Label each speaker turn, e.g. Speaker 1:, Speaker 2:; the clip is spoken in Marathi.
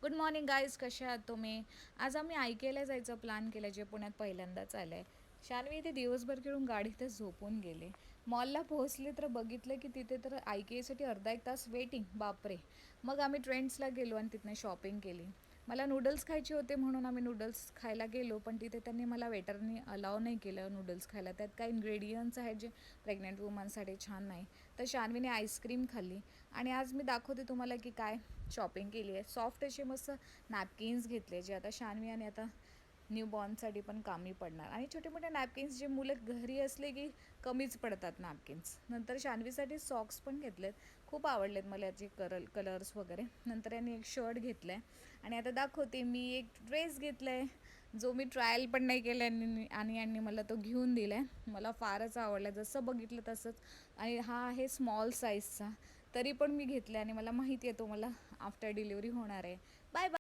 Speaker 1: गुड मॉर्निंग गाईज, कसे आहात तुम्ही? आज आम्ही आयकेला जायचं प्लॅन केलं, जे पुण्यात पहिल्यांदाच आलं आहे. शान्वी इथे दिवसभर खेळून गाडीतच झोपून गेले. मॉलला पोहोचले तर बघितलं की तिथे तर आयकेसाठी अर्धा एक तास वेटिंग, बापरे. मग आम्ही ट्रेंड्सला गेलो आणि तिथनं शॉपिंग केली. मला नूडल्स खायचे होते म्हणून आम्ही नूडल्स खायला गेलो, पण तिथे त्यांनी मला वेटरनी अलाव नाही केलं नूडल्स खायला. त्यात काही इन्ग्रेडियंट्स आहेत जे प्रेग्नंट वुमनसाठी छान नाही. तर शान्वीने आईस्क्रीम खाल्ली. आणि आज मी दाखवते तुम्हाला की काय शॉपिंग केली आहे. सॉफ्ट असे मस्त नॅपकिन्स घेतले, जे आता शान्वी आणि आता न्यू बॉर्नसाठी पण कामी पडणार. आणि छोटे मोठे नॅपकिन्स जे मुलं घरी असले की कमीच पडतात नॅपकिन्स. नंतर शान्वीसाठी सॉक्स पण घेतलेत, खूप आवडलेत मला याचे कलर्स वगैरे. नंतर यांनी एक शर्ट घेतलं आहे आणि आता दाखवते मी एक ड्रेस घेतला आहे, जो मी ट्रायल पण नाही केला आणि यांनी मला तो घेऊन दिला आहे. मला फारच आवडला, जसं बघितलं तसंच. आणि हा आहे स्मॉल साईजचा, तरी पण मी घेतला आणि मला माहिती आहे तो मला आफ्टर डिलिव्हरी होणार आहे. Bye bye.